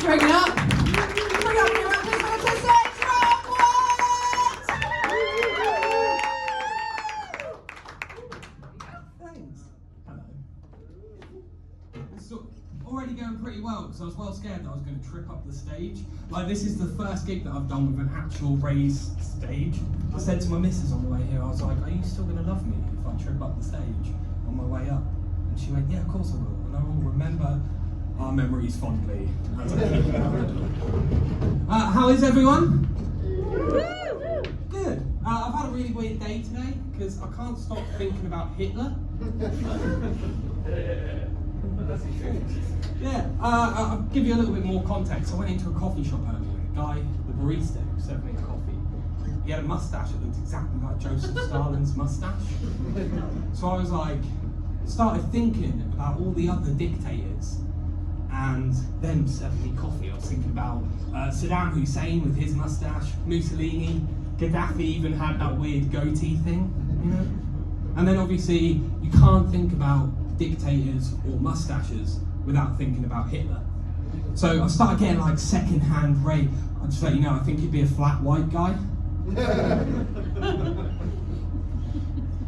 Bring it up. Bring up your representatives. Thanks. Hello. It's already going pretty well because I was well scared that I was going to trip up the stage. Like, this is the first gig that I've done with an actual raised stage. I said to my missus on the way here, I was like, are you still going to love me if I trip up the stage on my way up? And she went, yeah, of course I will. And I will remember our memories fondly as I keep going. How is everyone? Good. I've had a really weird day today because I can't stop thinking about Hitler. Yeah, I'll give you a little bit more context. I went into a coffee shop earlier. The guy, the barista who served me coffee, he had a mustache that looked exactly like Joseph Stalin's mustache. So I was like, started thinking about all the other dictators and them serving me coffee. I was thinking about Saddam Hussein with his mustache, Mussolini, Gaddafi even had that weird goatee thing, you know? And then obviously you can't think about dictators or mustaches without thinking about Hitler. So I started getting like second-hand rate. I'll just let you know, I think he'd be a flat white guy.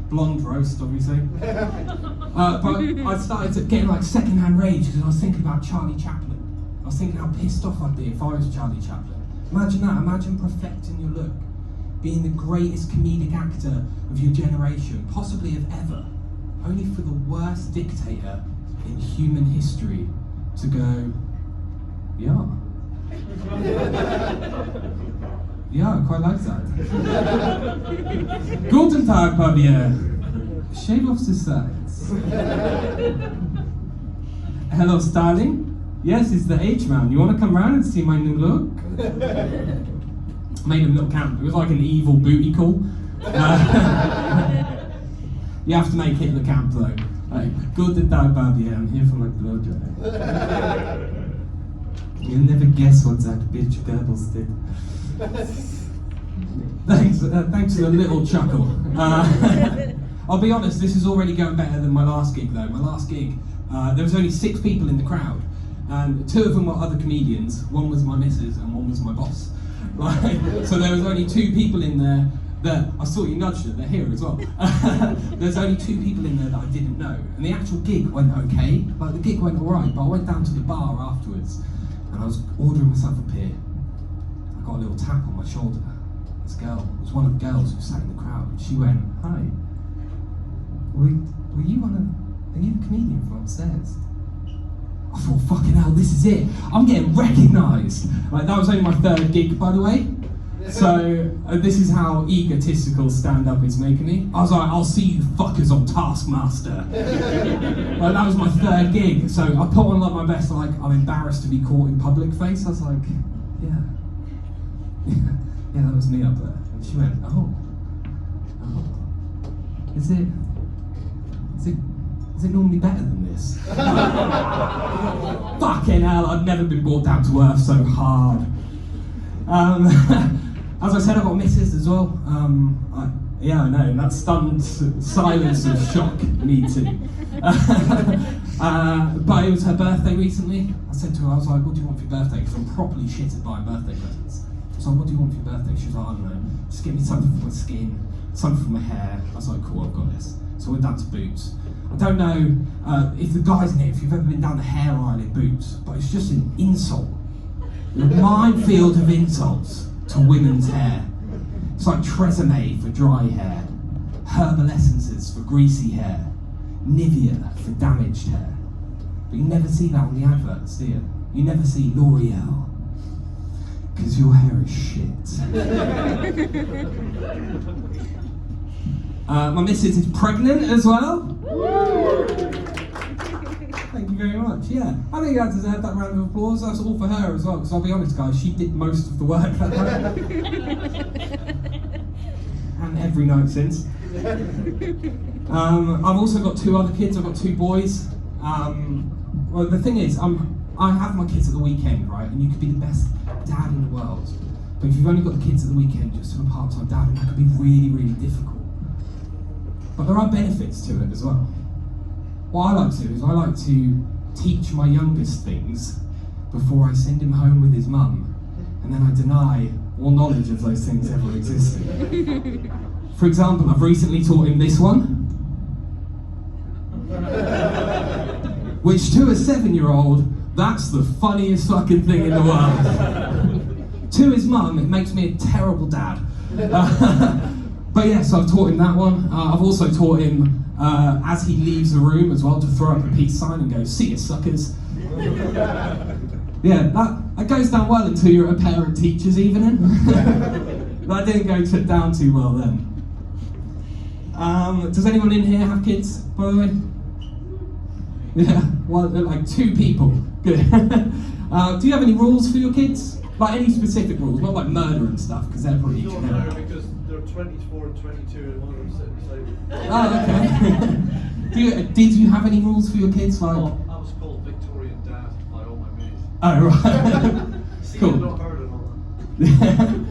Blonde roast, obviously. But I started getting like second-hand rage because I was thinking about Charlie Chaplin. I was thinking how pissed off I'd be if I was Charlie Chaplin. Imagine that, imagine perfecting your look, being the greatest comedic actor of your generation, possibly of ever, only for the worst dictator in human history to go, yeah. Yeah, I quite like that. Guten Tag, Papier. Shave off the sides. Hello, Starling. Yes, it's the H-Man. You want to come round and see my new look? Made him look camp. It was like an evil booty call. You have to make Hitler camp though. Like, Guten Tag, Papier. I'm here for my blowjob. You'll never guess what that bitch Goebbels did. Thanks for the little chuckle. I'll be honest, this is already going better than my last gig though. My last gig, there was only 6 people in the crowd, and 2 of them were other comedians. One was my missus and one was my boss. Right? So there was only 2 people in there that, I saw you nudged it, they're here as well. There's only 2 people in there that I didn't know. And the actual gig went okay, like the gig went alright, but I went down to the bar afterwards and I was ordering myself a beer. I got a little tap on my shoulder. This girl, it was one of the girls who sat in the crowd. She went, hi, are you the comedian from upstairs? I thought, fucking hell, this is it. I'm getting recognised. Like, that was only my 3rd gig, by the way. So, this is how egotistical stand-up is making me. I was like, I'll see you fuckers on Taskmaster. Like, that was my 3rd gig. So I put on like my best, like, I'm embarrassed to be caught in public face. I was like, yeah, that was me up there. And she went, oh, is it normally better than this? Fucking hell, I've never been brought down to earth so hard. As I said, I've got a missus as well. Yeah, I know, that stunned silence of shock, me too. But it was her birthday recently. I said to her, I was like, what do you want for your birthday? Because I'm properly shitted buying birthday presents. So what do you want for your birthday? She was like, I don't know, just give me something for my skin, something for my hair. I was like, cool, I've got this. So I went down to Boots. I don't know if the guys in here, if you've ever been down the hair aisle in Boots, but it's just an insult. A minefield of insults to women's hair. It's like Tresemme for dry hair, herbal essences for greasy hair, Nivea for damaged hair. But you never see that on the adverts, do you? You never see L'Oreal. Because your hair is shit. My missus is pregnant as well. Thank you very much, yeah. I think that deserved that round of applause. That's all for her as well, because I'll be honest guys, she did most of the work that night. And every night since. I've also got 2 other kids, I've got 2 boys. Well, the thing is, I have my kids at the weekend, right? And you could be the best dad in the world. But if you've only got the kids at the weekend, just to a part-time dad, that could be really, really difficult. But there are benefits to it as well. What I like to do is I like to teach my youngest things before I send him home with his mum, and then I deny all knowledge of those things ever existed. For example, I've recently taught him this one, which to a 7-year-old, that's the funniest fucking thing in the world. To his mum, it makes me a terrible dad. But yes, I've taught him that one. I've also taught him, as he leaves the room as well, to throw up a peace sign and go, "See you, suckers." Yeah, that goes down well until you're at a parent-teachers evening. That didn't go down too well then. Does anyone in here have kids, by the way? Yeah, well, like 2 people. Good. Do you have any rules for your kids? Like any specific rules, not like murder and stuff, because they're probably Don't know, because they're 24 and 22 and one of them sitting beside me. Oh, okay. Did you have any rules for your kids? Like? Oh, I was called Victorian Dad by all my mates. Oh, right. See, Cool. I've not heard of all that.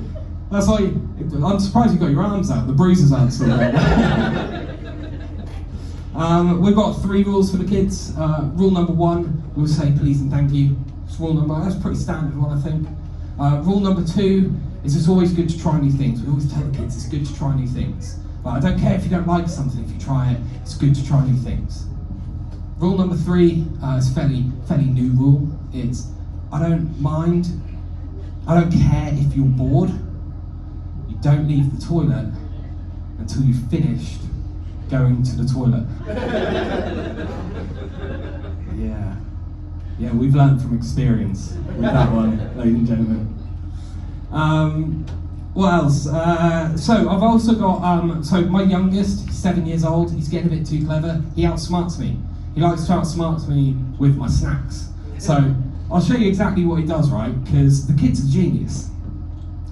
That's why I'm surprised you got your arms out, the bruises aren't still there. We've got 3 rules for the kids. Rule number 1, we'll say please and thank you. It's rule number, that's a pretty standard one, I think. Rule number 2 is it's always good to try new things. We always tell the kids it's good to try new things. But I don't care if you don't like something, if you try it, it's good to try new things. Rule number 3 is a fairly new rule. It's I don't care if you're bored. You don't leave the toilet until you've finished going to the toilet. Yeah, we've learned from experience with that one, ladies and gentlemen. What else? So I've also got, so my youngest, he's 7 years old, he's getting a bit too clever. He outsmarts me. He likes to outsmart me with my snacks. So I'll show you exactly what he does, right? Because the kid's a genius.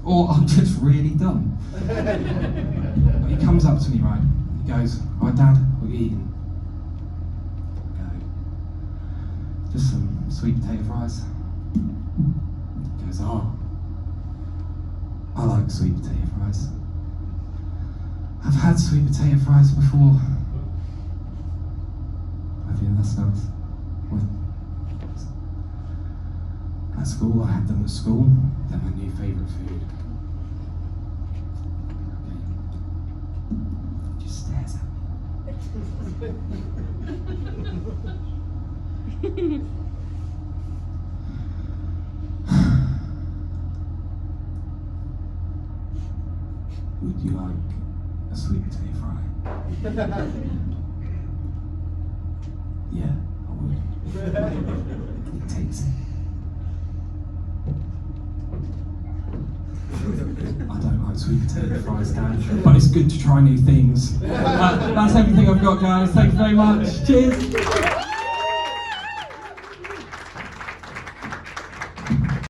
Or I'm just really dumb. But he comes up to me, right? He goes, "Right, Dad, what are you eating?" I go, "Just some sweet potato fries." He goes, "Oh, I like sweet potato fries. I've had sweet potato fries before." Have you? That's nice. At school, I had them at school. They're my new favourite food. Okay. Just stares at me. Would you like a sweet potato fry? Yeah, I would. He takes it. I don't like sweet potato fries, Dad, but it's good to try new things. That's everything I've got, guys. Thank you very much. Cheers.